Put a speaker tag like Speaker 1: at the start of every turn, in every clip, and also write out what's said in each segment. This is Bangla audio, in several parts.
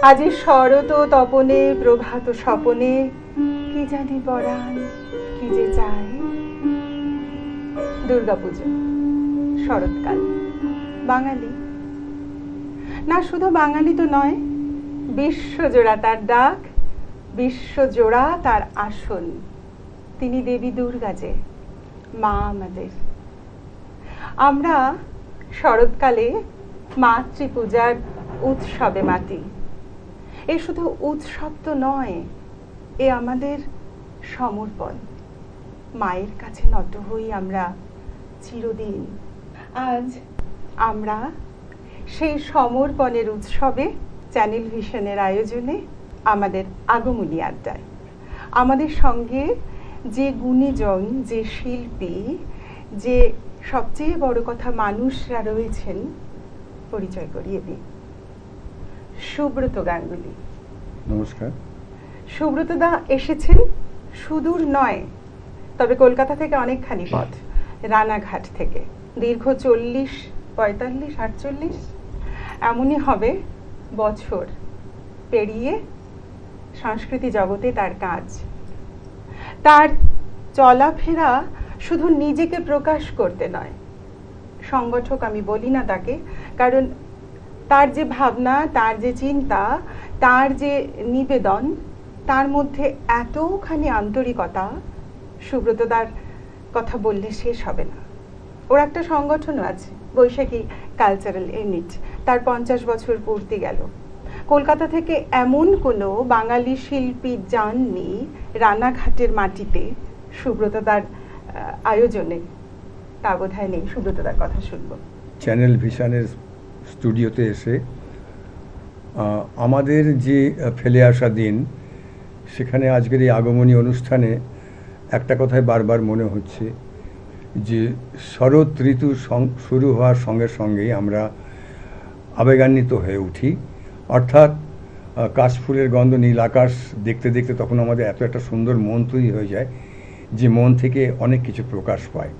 Speaker 1: আজি শরত তপনে প্রভাত স্বপনে কি জানি পরাণ কি যে চায়। দুর্গাপুজো, শরৎকাল, বাঙালি না, শুধু বাঙালি তো নয়, বিশ্বজোড়া তার ডাক, বিশ্বজোড়া তার আসন। তিনি দেবী দুর্গা, যে মা আমাদের। আমরা শরৎকালে মাতৃপূজার উৎসবে মাতি। এ শুধু উৎসব তো নয়, এ আমাদের সমর্পণ। মায়ের কাছে নত হই আমরা চিরদিন। আজ আমরা সেই সমর্পণের উৎসবে চ্যানেল ভিশনের আয়োজনে আমাদের আগমনী আড্ডায় আমাদের সঙ্গে যে গুণীজন, যে শিল্পী, যে সবচেয়ে বড় কথা মানুষরা রয়েছেন, পরিচয় করিয়ে দিই। সুব্রত গাঙ্গুলি।
Speaker 2: নমস্কার।
Speaker 1: সুব্রত দা এসেছেন সুদূর নয়, তবে কলকাতা থেকে অনেকখানি পথ, রানাঘাট থেকে। দীর্ঘ 40, 45, 48 এমনই হবে বছর পেরিয়ে সংস্কৃতি জগতে তার কাজ। তার চলাফেরা শুধু নিজেকে প্রকাশ করতে নয়, সংগঠক আমি বলি না তাকে, কারণ তার যে ভাবনা, তার যে চিন্তা, তার যে নিবেদন, তার মধ্যে এতখানি আন্তরিকতা, সুব্রতদার কথা বললে শেষ হবে না। ওর একটা সংগঠনও আছে, বৈশাখী কালচারাল ইউনিট, তার 50 বছর পূর্তি গেল। কলকাতা থেকে এমন কোনো বাঙালি শিল্পী যাননি রানাঘাটের মাটিতে সুব্রতদার আয়োজনে, তা বোধহয় নেই। সুব্রতদার কথা শুনবো।
Speaker 2: চ্যানেল ভিশনের স্টুডিওতে এসে আমাদের যে ফেলে আসা দিন, সেখানে আজকের এই আগমনী অনুষ্ঠানে একটা কথাই বারবার মনে হচ্ছে যে শরৎ ঋতু শুরু হওয়ার সঙ্গে সঙ্গেই আমরা আবেগান্বিত হয়ে উঠি। অর্থাৎ কাশফুলের গন্ধ, নীল আকাশ দেখতে দেখতে তখন আমাদের এত একটা সুন্দর মন তৈরি হয়ে যায় যে মন থেকে অনেক কিছু প্রকাশ পায়।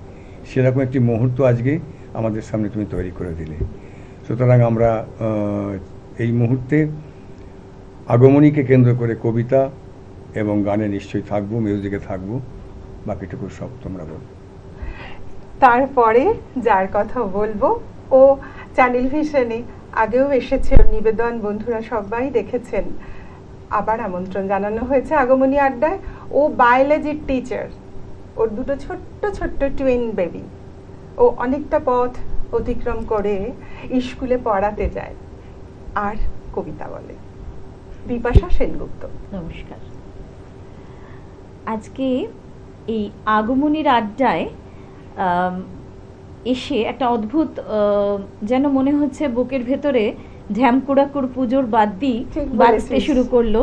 Speaker 2: সেরকম একটি মুহূর্ত আজকে আমাদের সামনে তুমি তৈরি করে দিলে। সুতরাং আমরা এই মুহূর্তে আগমনীকে কেন্দ্র করে কবিতা এবং গানে নিশ্চয়ই থাকবো, মিউজিকে থাকবো, বাকিটুকু সব তোমরা বলো।
Speaker 1: তারপরে যার কথা বলবো, ও চ্যানেল ভিশনে আগেও এসেছে, ওর নিবেদন বন্ধুরা সবাই দেখেছেন। আবার আমন্ত্রণ জানানো হয়েছে আগমনী আড্ডায়। ও বায়োলজির টিচার, ওর দুটো ছোট্ট ছোট্ট টুইন বেবি। ও অনেকটা পথ অতিক্রম করে স্কুলে পড়াতে যায় আর কবিতা বলে। বিপাশা সেনগুপ্ত।
Speaker 3: নমস্কার। আজকে এই আগমনীর আড্ডায় এসে একটা অদ্ভুত যেন মনে হচ্ছে বুকের ভেতরে ঢ্যামকুড়াকুর পুজোর বাজতে শুরু করলো,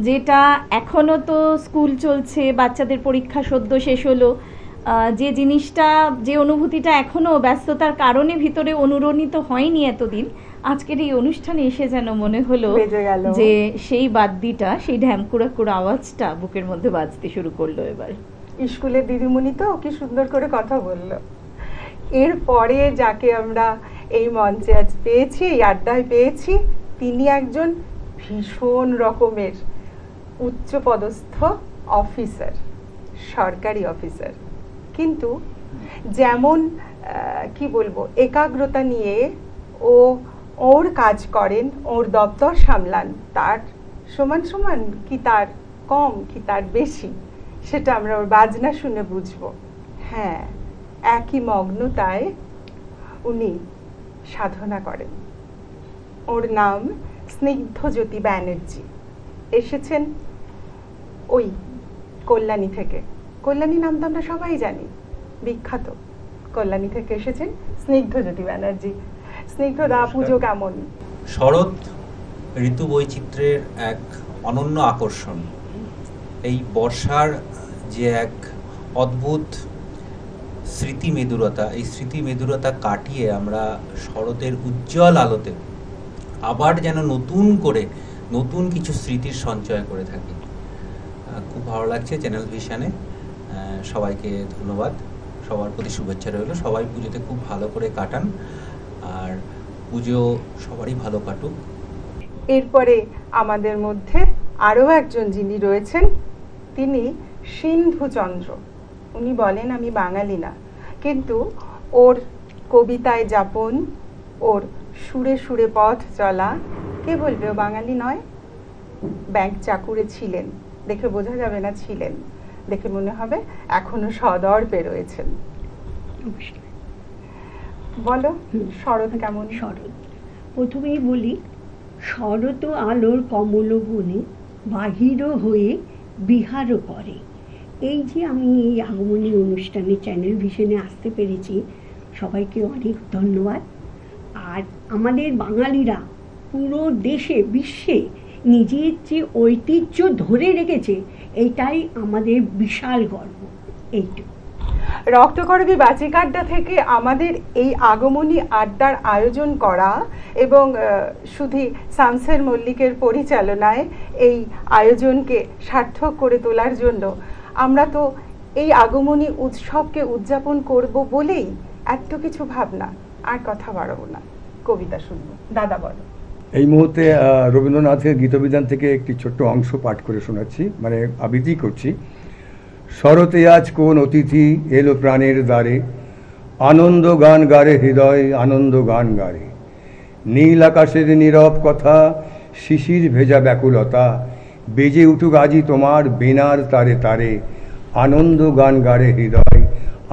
Speaker 3: যেটা এখনো তো স্কুল চলছে, বাচ্চাদের পরীক্ষা সদ্য শেষ হলো, যে জিনিসটা, যে অনুভূতিটা এখনো ব্যস্ততার কারণে ভিতরে অনুরণিত হয়নি এতদিন, আজকের এই অনুষ্ঠানে এসে যেন মনে হলো যে সেই বাদ্যিটা, সেই ঢ্যামকুড়াকুর আওয়াজটা বুকের মধ্যে বাজতে শুরু করলো। এবার
Speaker 1: স্কুলের দিদিমণি তো কি সুন্দর করে কথা বললো। এরপরে যাকে আমরা এই মঞ্চে আজ পেয়েছি, এই আড্ডায় পেয়েছি, তিনি একজন ভীষণ রকমের উচ্চপদস্থ অফিসার, সরকারি অফিসার। কিন্তু যেমন কি বলবো, একাগ্রতা নিয়ে ওর কাজ করেন, ওর দপ্তর সামলান, তার সমান সমান কি তার কম, কি তার বেশি, সেটা আমরা ওর বাজনা শুনে বুঝবো। হ্যাঁ, একই মগ্নতায় উনি সাধনা করেন। ওর নাম স্নিগ্ধজ্যোতি ব্যানার্জি। এসেছেন ওই কল্যাণী থেকে। কল্যাণী নাম তো আমরা সবাই জানি, বিখ্যাত। কল্যাণী থেকে এসেছেন স্নিগ্ধজ্যোতি ব্যানার্জি। স্নিগ্ধদা, পুজো কেমন?
Speaker 4: শরৎ ঋতু বৈচিত্র্যের এক অনন্য আকর্ষণ। এই বর্ষার যে এক অদ্ভুত স্মৃতি মেদুরতা, এই স্মৃতি মেদুরতা কাটিয়ে আমরা শরতের উজ্জ্বল আলোতে আবার যেন নতুন করে নতুন কিছু স্মৃতির সঞ্চয় করে থাকি। খুব ভালো লাগছে চ্যানেল ভিশনে। সবাইকে ধন্যবাদ, সবার প্রতি শুভেচ্ছা রইল। সবাই পুজোতে খুব ভালো করে কাটান, আর পুজো সবারই ভালো কাটুক।
Speaker 1: এরপরে আমাদের মধ্যে আরও একজন যিনি রয়েছেন, তিনি সিন্ধুচন্দ্র। উনি বলেন আমি বাঙালি না, কিন্তু ওর কবিতায় যাপন, ওর সুরে সুরে পথ চলা, কে বলবে ও বাঙালি নয়? ব্যাংক চাকুরে ছিলেন, দেখে বোঝা যাবে না ছিলেন, দেখে মনে হবে এখনো সদর্পে রয়েছেন। বলো শরৎ কেমন?
Speaker 5: শরৎ, প্রথমেই বলি, শরৎ আলোর কমল বনে বাহির হয়ে বিহার করে। এই যে আমি এই আগমনী অনুষ্ঠানে চ্যানেল ভিশনে আসতে পেরেছি, সবাইকে অনেক ধন্যবাদ। আর আমাদের বাঙালিরা পুরো দেশে বিশ্বে নিজের যে ঐতিহ্য ধরে রেখেছে, এইটাই আমাদের বিশাল গর্ব। এইটুকু।
Speaker 1: রক্তকরবী বাচিক আড্ডা থেকে আমাদের এই আগমনী আড্ডার আয়োজন করা এবং শুধু শামসের মল্লিকের পরিচালনায় এই আয়োজনকে সার্থক করে তোলার জন্য আমরা তো এই আগমনী উৎসবকে উদযাপন করব বলেই এত কিছু ভাবনা। আর কথা বাড়াবো না, কবিতা শুনবো। দাদা বলো।
Speaker 2: এই মুহূর্তে রবীন্দ্রনাথের গীতবিধান থেকে একটি ছোট্ট অংশ পাঠ করে শোনাচ্ছি, মানে আবৃত্তি করছি। শরতে আজ কোন অতিথি এলো প্রাণের দ্বারে, আনন্দ গান গারে হৃদয় আনন্দ গান গারে। নীল আকাশের নীরব কথা, শিশির ভেজা ব্যাকুলতা, বেজে উঠুক আজি তোমার বীণার তারে তারে। আনন্দ গান গারে হৃদয়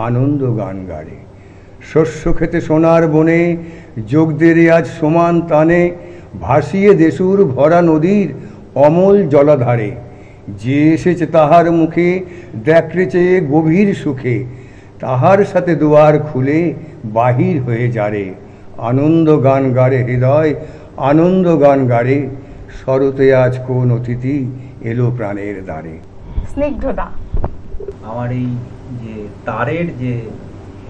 Speaker 2: আনন্দ গান গারে। শস্য খেতে সোনার বনে, যোগ দেরে আজ সমান তানে, ভাসিয়ে দেশুর ভরা নদীর অমল জলাধারে। যে এসেছে তাহার মুখে দেখরে চেয়ে গভীর সুখে, তাহার সাথে দুয়ার খুলে বাহির হয়ে যারে। আনন্দ গান গারে হৃদয় আনন্দ গান গারে। শরতে আজ কোন অতিথি এলো প্রাণের দ্বারে।
Speaker 1: স্নিগ্ধদা।
Speaker 4: আমার এই যে তারের যে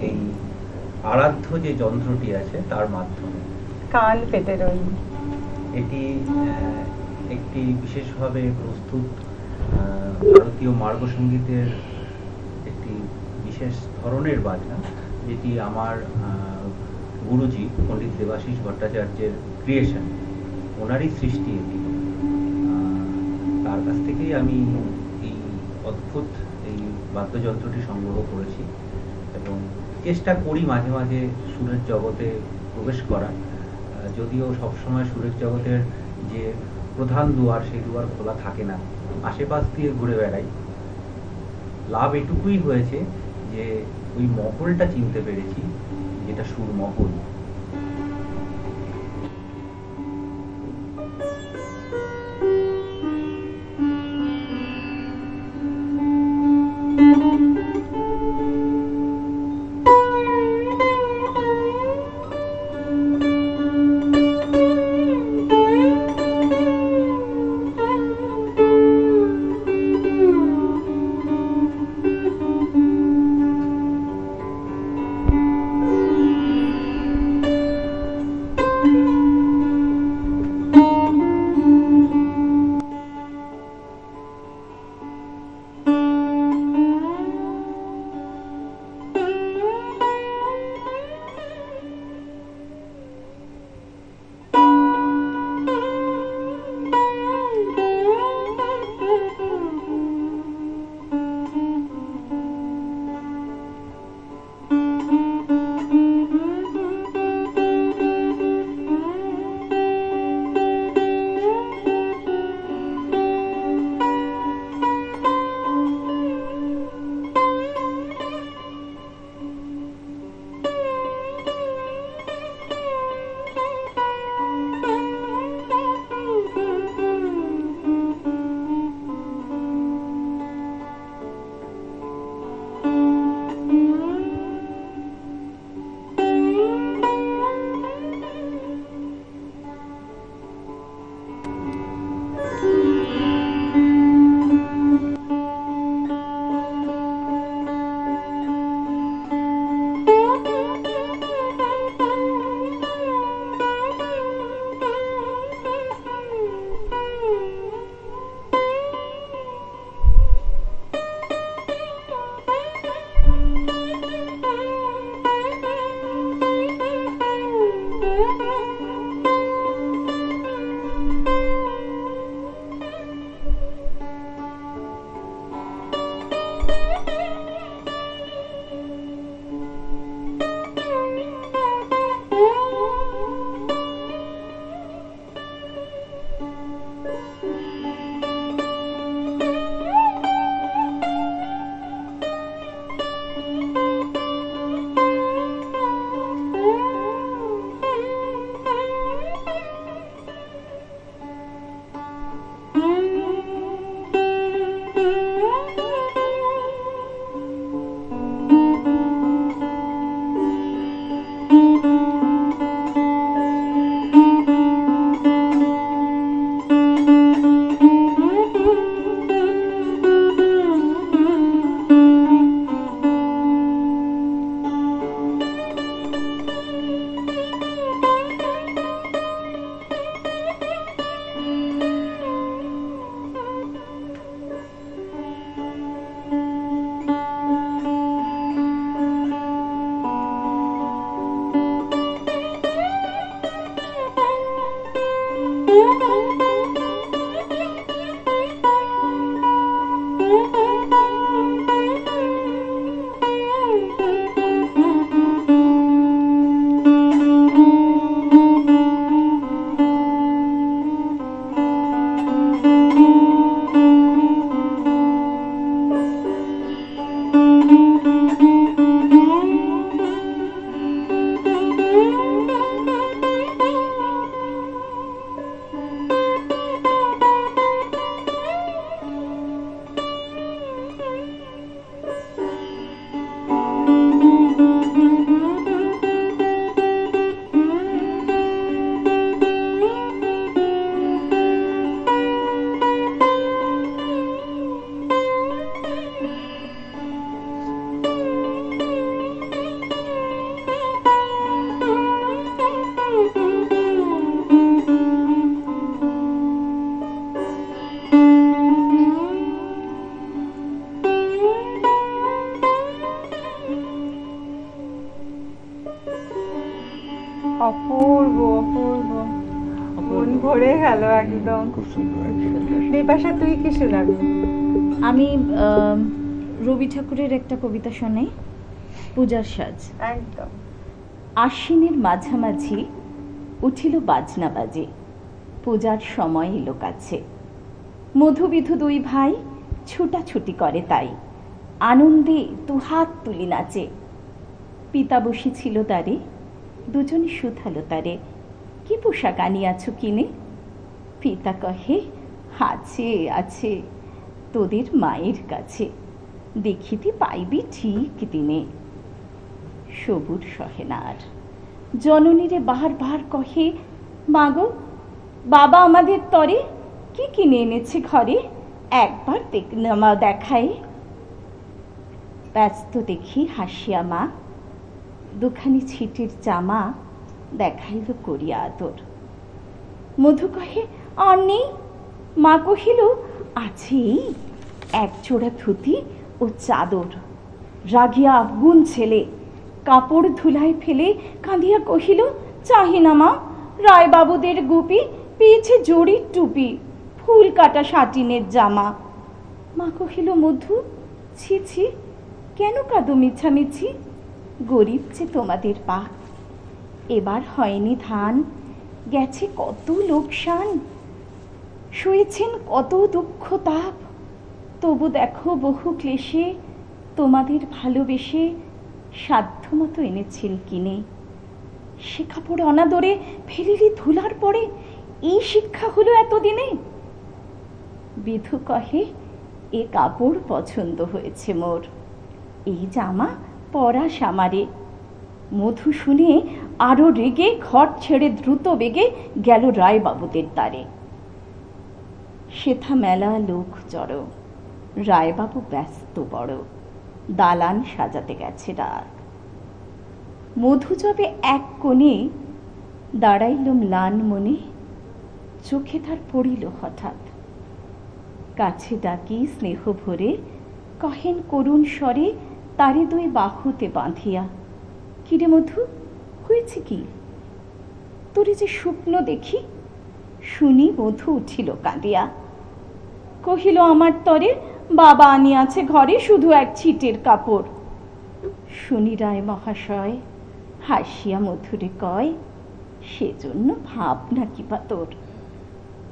Speaker 4: এই আরাধ্য যে যন্ত্রটি আছে তার মাধ্যমে
Speaker 1: কান পেতে রই।
Speaker 4: এটি একটি বিশেষভাবে প্রস্তুত ভারতীয় মার্গ সঙ্গীতের একটি বিশেষ ধরনের বাজনা, যেটি আমার গুরুজি পণ্ডিত দেবাশিস ভট্টাচার্যের ক্রিয়েশন, ওনারই সৃষ্টি এটি। তার কাছ থেকেই আমি এই অদ্ভুত এই বাদ্যযন্ত্রটি সংগ্রহ করেছি এবং চেষ্টা করি মাঝে মাঝে সুরের জগতে প্রবেশ করার, যদিও সবসময় সুরের জগতের যে প্রধান দুয়ার সেই দুয়ার খোলা থাকে না, আশেপাশ দিয়ে ঘুরে বেড়াই। লাভ এটুকুই হয়েছে যে ওই মহলটা চিনতে পেরেছি, যেটা সুর মহল।
Speaker 1: অপূর্ব অপূর্ব, মন ভরে গেল একদম।
Speaker 2: খুব সুন্দর একদম।
Speaker 1: বিপাশা, তুই কি শোনাবি?
Speaker 3: আমি রবি ঠাকুরের একটা কবিতা শোনাই, পূজার সাজ।
Speaker 1: একদম।
Speaker 3: আশ্বিনের মাঝামাঝি উঠিল বাজনা বাজে, পূজার সময় এলো কাছে। মধুবিধু দুই ভাই ছুটাছুটি করে তাই, আনন্দে দুহাত তুলি নাচে। পিতা বসেছিল তারে, দুজনে শুধালো তারে, কি পোশাক আনিয়াছ কিনে? পিতা কহে, আছে আছে তোদের মায়ের কাছে, দেখিতে পাইবি ঠিক দিনে। সবুর সহে না আর, জননীরে বারবার কহে, মাগো বাবা আমাদের তরে কি কিনে এনেছে ঘরে, একবার দেখাই। ব্যস্ত দেখি হাসিয়া মা, দুখানি ছিটের জামা দেখাইল করিয়া আদর। মধু কহে, আর নেই। মা কহিল, আছে এক জোড়া ধুতি ও চাদর। রাগিয়া আগুন ছেলে কাপড় ধুলায় ফেলে কাঁদিয়া কহিল, চাহি না মা, রায়বাবুদের গুপি, পেয়েছে জরির টুপি, ফুল কাটা সাটিনের জামা। মা কহিল, মধু ছি ছি, কেন কাঁদো মিছামিছি? গরিব যে তোমাদের পাক, এবার হয়নি ধান, গেছে কত লোকসান, শুয়েছেন কত দুঃখ তাপ, তবু দেখো বহু ক্লেশে তোমাদের ভালোবেসে সাধ্যমতো এনেছিল কিনে। সে কাপড় অনাদরে ফেলিলি ধুলার পরে, এই শিক্ষা হলো এতদিনে। বিধু কহে, এ কাপড় পছন্দ হয়েছে মোর, এই জামা পরা সামারে। মধু শুনে আরো রেগে ঘর ছেড়ে দ্রুত বেগে গেল রায়বাবুদের দ্বারে। সেথা মেলা লোক জড়ো, রায়বাবু ব্যস্ত বড়, দালান সাজাতে গেছে রাত। মধু যবে এক কোণে দাঁড়াইল ম্লান মনে, চোখে তার পড়িল হঠাৎ। কাছে ডাকি স্নেহ ভরে কহেন করুণ স্বরে, তারে দুই বাহুতে বাঁধিয়া, কিরে মধু, হয়েছে কি? তোরে যে শুকনো দেখি। শুনি মধু উঠিল কাঁদিয়া, কহিল, আমার তরে বাবা আনিয়াছে ঘরে শুধু এক ছিটের কাপড়। শুনি রায় মহাশয় হাসিয়া মধুরে কয়, সেজন্য ভাবনা কি বা তোর।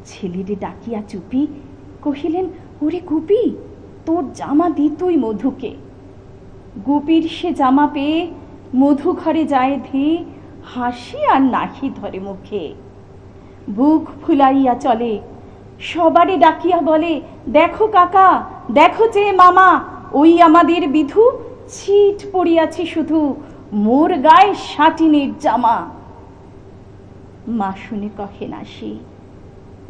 Speaker 3: ছেলেরে ডাকিয়া চুপি কহিলেন, ওরে গুপি, তোর জামা দিতুই মধুকে। গুপির সে জামা পেয়ে মধু ঘরে যায় ধেয়ে, হাসি আর নাহি ধরে মুখে। বুক ফুলাইয়া চলে, সবারে ডাকিয়া বলে, দেখো কাকা, দেখো যে মামা, ওই আমাদের বিধু, ছিট পড়িয়াছে শুধু, মোর গায়ে সাটিনের জামা। মা শুনে কহে নাসি,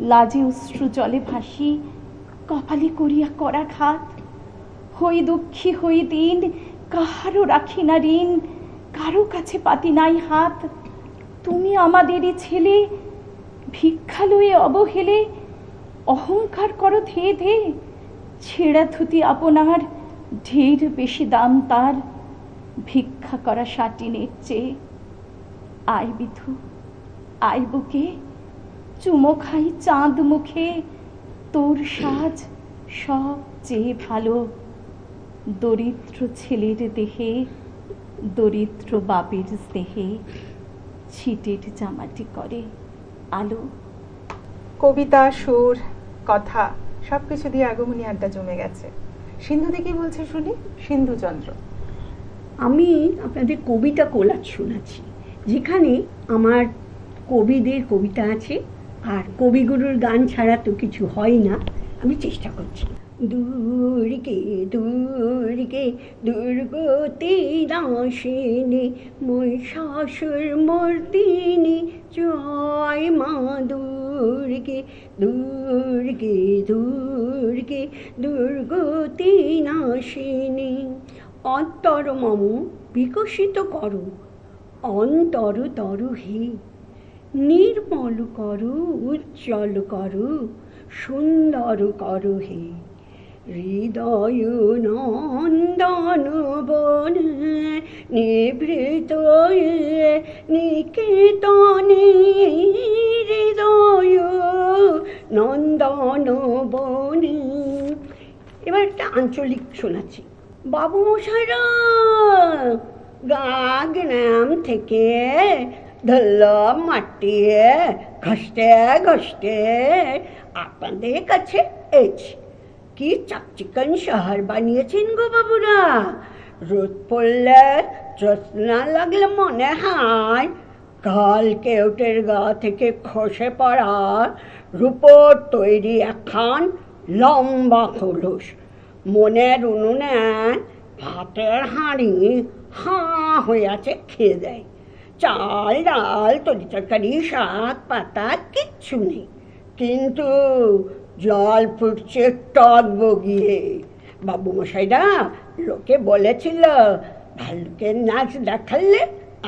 Speaker 3: লাজে অশ্রু জলে ভাসি, কপালে করিয়া করা ঘাত। হই দুঃখী হই দিন, কাহারও রাখি না ঋণ, কারো কাছে পাতি নাই হাত। তুমি আমাদেরই ছেলে, ভিক্ষা লয়ে অবহেলে, অহংকার করো ধে ধে। ছেঁড়া ধুতি আপনার, ঢের বেশি দাম তার, ভিক্ষা করা সাটিনের চেয়ে। আয় বিধু, আয় বুকে, চুমো খাই চাঁদ মুখে, তোর সাজ সব চেয়ে ভালো দরিদ্র ছেলের দেহে দরিদ্র বাপের স্নেহে ছিটের জামাটি করে আলো।
Speaker 1: কবিতা, সুর, কথা সবকিছু দিয়ে আগমনী আড্ডা জমে গেছে। সিন্ধুদি কি বলছে শুনি? সিন্ধুচন্দ্র।
Speaker 5: আমি আপনাদের কবিতা কোলাজ শোনাচ্ছি, যেখানে আমার কবিদের কবিতা আছে, আর কবিগুরুর গান ছাড়া তো কিছু হয় না। আমি চেষ্টা করছি। দূরকে দূরকে দুর্গতি দাসিনী মহিষাসুর মর্দিনী জয় মা দুর্গে দুর্গে দুর্গে দুর্গতি নাশিনী। অন্তর মম বিকশিত করো, অন্তর তরু হে, নির্মল করো, উজ্জ্বল করো, সুন্দর করো হে। হৃদয় নন্দন বন নিভৃত নিকেতনে, হৃদয় নন্দন বনে। এবার একটা আঞ্চলিক শোনাচ্ছি। বাবু মশাইরা গাগ্রাম থেকে ধরলাম মাটি ঘষতে ঘষতে আপনাদের কাছে এসেছি। কি চাকচিকন শহর বানিয়েছেন গো বাবুরা। রোদ পড়লে জ্যোৎস্না লাগলে মনে হয় কাল কেউটের গা থেকে খসে পড়া রূপোর তৈরি একখান লম্বা খোলস। মনের উনুনে ভাতের হাঁড়ি হাঁ হয়ে আছে, খেয়ে দেয়। চাল ডাল তরি তরকারি শাক পাতা কিচ্ছু নেই, কিন্তু জল ফুটছে টক বগিয়ে। বাবু মশাইরা লোকে বলেছিল ভাল্লুকের নাচ দেখালে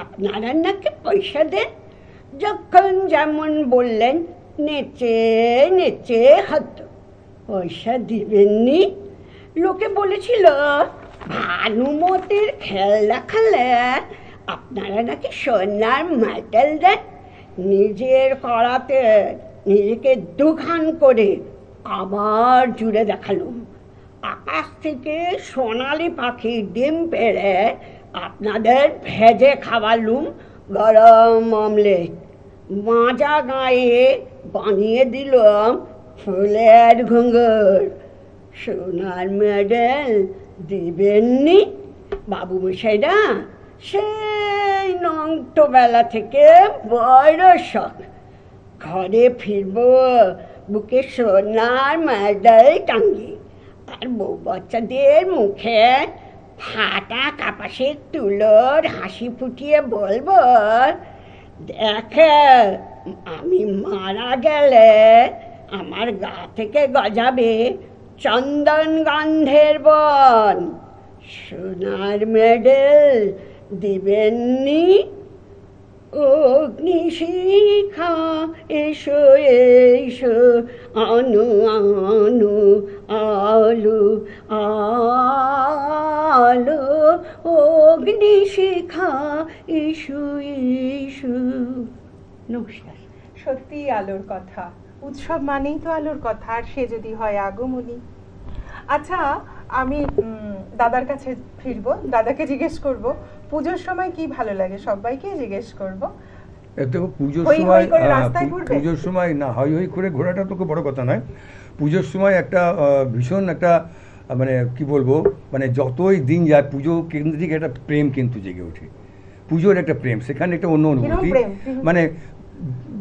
Speaker 5: আপনারা নাকি পয়সা দেন। যখন যেমন বললেন নেচে নেচে হতো, পয়সা দিবেননি। লোকে বলেছিল ভানুমতির খেল দেখালে আপনারা নাকি সোনার মেডেল দেন। নিজের করাতে নিজেকে দুখান করে আবার জুড়ে দেখালুম। আকাশ থেকে সোনালি পাখির ডিম পেড়ে আপনাদের ভেজে খাওয়ালুম গরম অমলেট। মাজা গায়ে বানিয়ে দিলাম ফুলের ঘুঙুর। সোনার মেডেল দিবেননি। বাবু মশাইরা সেই নংটোবেলা থেকে বড় শখ, ঘরে ফিরব বুকে সোনার মেডেল টাঙ্গি, আর বউ বাচ্চাদের মুখে ফাটা কাপাসের তুলোর হাসি ফুটিয়ে বলবো, দেখে আমি মারা গেলে আমার গা থেকে গজাবে চন্দন গন্ধের বন। সোনার মেডেল দিবেননি। অগ্নিশিখা এসো এসো আনো আনো আলো আলো, অগ্নিশিখা এসো এসো। নমস্কার।
Speaker 1: সত্যি আলোর কথা, উৎসব মানেই তো আলোর কথা, আর সে যদি হয় আগমনী। আচ্ছা, আমি দাদার কাছে ফিরবো, দাদাকে জিজ্ঞেস করব পুজোর সময় কি ভালো লাগে, সবাইকে জিজ্ঞেস করব।
Speaker 2: দেখো পুজোর
Speaker 1: হই হই
Speaker 2: সময়
Speaker 1: করে রাস্তায় ঘুরবে?
Speaker 2: পুজোর সময় না হই হই করে ঘোরাটা তো খুব বড় কথা নয়। পুজোর সময় একটা ভীষণ একটা মানে কি বলবো, মানে যতই দিন যায় পুজো কেন্দ্রিক একটা প্রেম কিন্তু জেগে ওঠে। পুজোর একটা প্রেম, সেখানে একটা অন্য অনুভূতি,
Speaker 1: প্রেম?
Speaker 2: মানে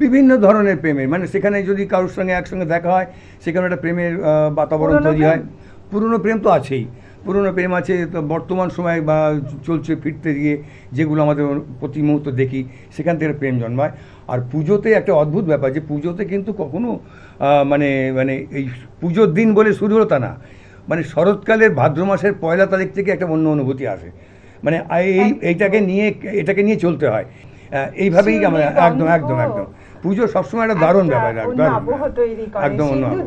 Speaker 2: বিভিন্ন ধরনের প্রেমের, মানে সেখানে যদি কারোর সঙ্গে একসঙ্গে দেখা হয় সেখানে একটা প্রেমের বাতাবরণ
Speaker 1: পুরনো
Speaker 2: তৈরি হয়।
Speaker 1: প্রেম?
Speaker 2: পুরনো প্রেম তো আছেই, পুরনো প্রেম আছে। তো বর্তমান সময় বা চলছে ফিরতে গিয়ে যেগুলো আমাদের প্রতি মুহূর্ত দেখি, সেখান থেকে প্রেম জন্মায়। আর পুজোতে একটা অদ্ভুত ব্যাপার, যে পুজোতে কিন্তু কখনো মানে মানে এই পুজোর দিন বলে শুরু হলো তা না, মানে শরৎকালের ভাদ্র মাসের 1 তারিখ থেকে একটা অন্য অনুভূতি আসে। মানে এটাকে নিয়ে চলতে হয়, এইভাবেই আমরা একদম একদম একদম পুজো সবসময় একটা দারুণ ব্যাপার, একদম অন্য আবহ।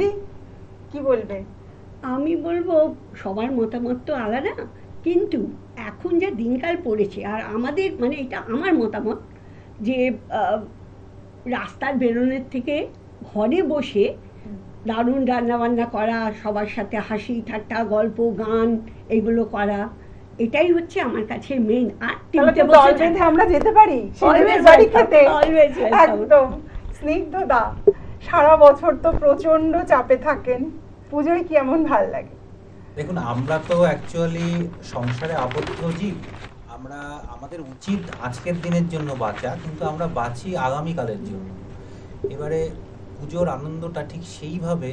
Speaker 1: কি বলবে?
Speaker 5: আমি বলবো সবার মতামত তো আলাদা, কিন্তু এখন যা দিনকাল পড়েছে, আর আমাদের মানে এটা আমার মতামত, যে রাস্তার বেরোনোর থেকে ঘরে বসে দারুণ রান্নাবান্না করা, সবার সাথে হাসি ঠাট্টা গল্প গান এগুলো করা, এটাই হচ্ছে আমার কাছে মেন। আর
Speaker 1: তাহলে
Speaker 5: তিনটে
Speaker 1: তো
Speaker 5: বছর
Speaker 1: দল বেঁধে আমরা যেতে পারি
Speaker 5: Always
Speaker 1: শিল্পীদের বাড়ি
Speaker 5: welcome,
Speaker 1: খেতে।
Speaker 5: always welcome.
Speaker 1: একদম। স্নিগ্ধদা, সারা বছর তো প্রচন্ড চাপে থাকেন, পুজোয় কি এমন ভাল লাগে?
Speaker 4: দেখুন, আমরা তো অ্যাকচুয়ালি সংসারে আবদ্ধ জীব। আমরা, আমাদের উচিত আজকের দিনের জন্য বাঁচা, কিন্তু আমরা বাঁচি আগামীকালের জন্য। এবারে পুজোর আনন্দটা ঠিক সেইভাবে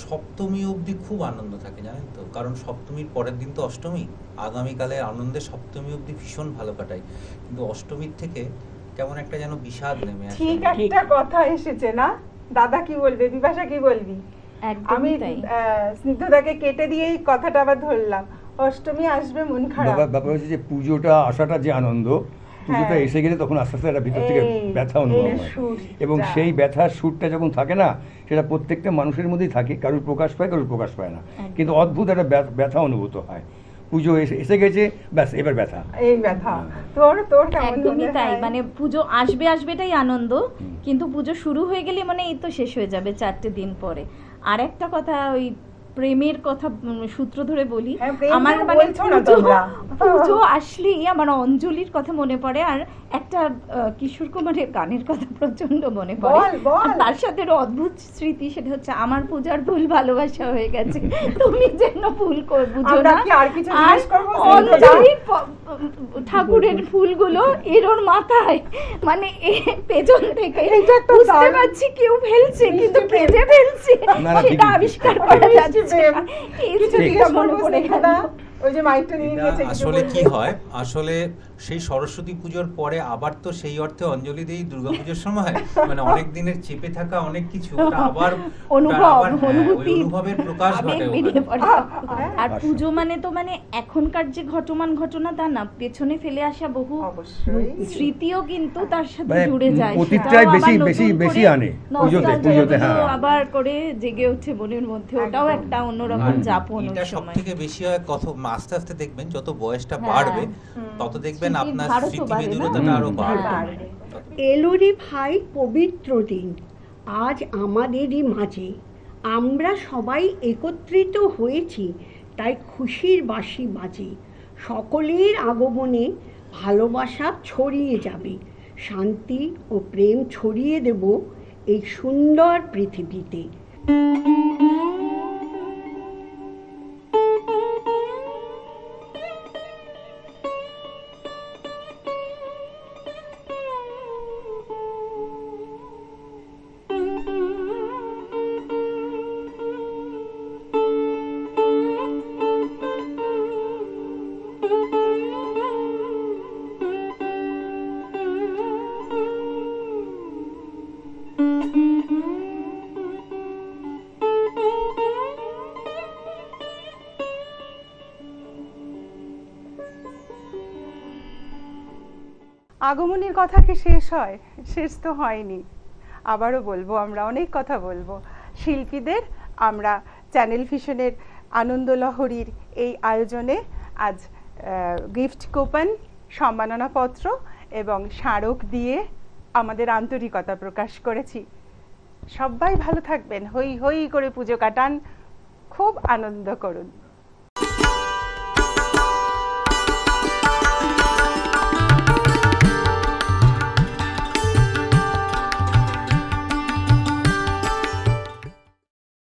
Speaker 4: সপ্তমী অবধি খুব আনন্দ থাকে, জানেন তো, কারণ সপ্তমীর পরের দিন তো অষ্টমী। আগামীকালে আনন্দে সপ্তমী অবধি ভীষণ ভালো কাটাই, কিন্তু অষ্টমীর থেকে কেমন একটা যেন বিষাদ নেমে আসে।
Speaker 1: ঠিক একটা কথা এসেছে না, দাদা কি বলবে, বিপাশা কি বলবি? আমি
Speaker 3: একদমই তাই।
Speaker 1: স্নিগ্ধদাকে কেটে দিয়েই কথাটা আবার ধরলাম, অষ্টমী আসবে মন খারাপ।
Speaker 2: ব্যাপার হচ্ছে যে পুজোটা আসাটা যে আনন্দ, পুজোটা এসে গেলে তখন আস্তে আস্তে একটা ভিতর থেকে
Speaker 1: এই,
Speaker 2: ব্যথা অনুভব
Speaker 1: এই
Speaker 2: হয়,
Speaker 1: সুরটা।
Speaker 2: এবং সেই ব্যথার সুরটা যখন থাকে না, সেটা প্রত্যেকটা মানুষের মধ্যেই থাকে, কারোর প্রকাশ পায় কারোর প্রকাশ পায় না, কিন্তু অদ্ভুত একটা ব্যথা অনুভূত হয়। পুজো এসে গেছে, ব্যাস এবার ব্যথা।
Speaker 1: এই ব্যথা তোর কেমন
Speaker 3: একদমই
Speaker 1: মনে
Speaker 3: তাই,
Speaker 1: হয়?
Speaker 3: মানে পুজো আসবেটাই আনন্দ, কিন্তু পুজো শুরু হয়ে গেলে মানে এই তো শেষ হয়ে যাবে 4টে দিন পরে। আর একটা কথা, ওই প্রেমের কথা সূত্র ধরে বলি,
Speaker 1: হ্যাঁ, প্রেম
Speaker 3: আমার
Speaker 1: যেন
Speaker 3: মানে
Speaker 1: বলছো না তোমরা।
Speaker 3: পুজো আসলেই আমার অঞ্জলির কথা মনে পড়ে, আর একটা কিশোর কুমারের গানের কথা প্রচন্ড মনে পড়ে।
Speaker 1: বল।
Speaker 3: আর তার সাথে একটা অদ্ভুত স্মৃতি, সেটা হচ্ছে আমার পূজার ভুল ভালোবাসা হয়ে গেছে, তুমি যেন ভুল বুঝো
Speaker 1: আমরা
Speaker 3: না।
Speaker 1: কি আর কিছু
Speaker 3: আর
Speaker 1: জিজ্ঞেস করবো?
Speaker 3: অঞ্জলির ঠাকুরের ফুলগুলো এরোর মাথায়, মানে পেছন থেকে
Speaker 1: এইটা তো
Speaker 3: বুঝতে
Speaker 1: দারুণ।
Speaker 3: পারছি কেউ ফেলছে, কিন্তু
Speaker 1: মিষ্টি প্রেম।
Speaker 3: কেটে ফেলছে
Speaker 2: না, না,
Speaker 3: সেটা
Speaker 2: ঠিকই।
Speaker 3: আবিষ্কার করা
Speaker 1: মিষ্টি
Speaker 3: যাচ্ছে
Speaker 1: প্রেম।
Speaker 3: না। এই
Speaker 1: কিছু
Speaker 3: স্মৃতিটা
Speaker 1: জিজ্ঞেস
Speaker 3: মনে
Speaker 1: করবো
Speaker 3: পড়ে গেল।
Speaker 1: স্নিগ্ধদা? ওই যে মাইকটা নিয়ে
Speaker 4: এটা
Speaker 1: নিয়েছে, কিছু
Speaker 4: আসলে কি
Speaker 1: বলবে?
Speaker 4: হয়, আসলে সেই সরস্বতী পুজোর পরে আবার তো সেই অর্থে অঞ্জলি দেই দুর্গাপুজোর সময়, মানে অনেক দিনের চেপে থাকা অনেক কিছু ওটা আবার ওই অনুভবের প্রকাশ
Speaker 3: আবেগ
Speaker 4: ঘটে
Speaker 3: বেরিয়ে
Speaker 4: ওখানে।
Speaker 3: পড়ে। আর
Speaker 2: আসলে।
Speaker 3: পুজো মানে তো মানে এখনকার যে ঘটনা তা না, পেছনে ফেলে আসা বহু
Speaker 1: অবশ্যই।
Speaker 3: স্মৃতিও কিন্তু তার সাথে
Speaker 2: মানে
Speaker 3: জুড়ে যায়,
Speaker 2: অতীতটাই
Speaker 3: সেটাও আবার
Speaker 2: বেশি
Speaker 3: নতুন
Speaker 2: বেশি
Speaker 3: করে
Speaker 2: আনে
Speaker 3: nostalgia
Speaker 2: পুজোতে,
Speaker 3: গুলো
Speaker 2: হ্যাঁ।
Speaker 3: আবার করে জেগে ওঠে মনের মধ্যে, ওটাও
Speaker 1: একদম।
Speaker 3: একটা অন্যরকম যাপন ওই
Speaker 4: এটা সব
Speaker 3: সময়।
Speaker 4: থেকে বেশি হয় আস্তে আস্তে দেখবেন যত বয়সটা
Speaker 3: হ্যাঁ।
Speaker 4: বাড়বে, তত দেখবেন
Speaker 3: স্মৃতির
Speaker 4: আপনার
Speaker 3: ভারও তো
Speaker 4: স্মৃতি
Speaker 3: বাড়ে না?
Speaker 4: মেদুরতাটা আরো বাড়বে।
Speaker 1: বাড়বে।
Speaker 5: এলোরে ভাই পবিত্র দিন, আজ আমাদেরই মাঝে আমরা সবাই একত্রিত হয়েছি, তাই খুশির বাঁশি বাজে। সকলের আগমনে ভালোবাসা ছড়িয়ে যাবে, শান্তি ও প্রেম ছড়িয়ে দেব এই সুন্দর পৃথিবীতে।
Speaker 1: আগমনীর কথা কি শেষ হয়? শেষ তো হয়নি, আবারও বলবো, আমরা অনেক কথা বলবো শিল্পীদের। আমরা চ্যানেল ভিশনের আনন্দলহরীর এই আয়োজনে আজ গিফট কুপন, সম্মাননাপত্র এবং স্মারক দিয়ে আমাদের আন্তরিকতা প্রকাশ করেছি। সবাই ভালো থাকবেন, হই হই করে পুজো কাটান, খুব আনন্দ করুন।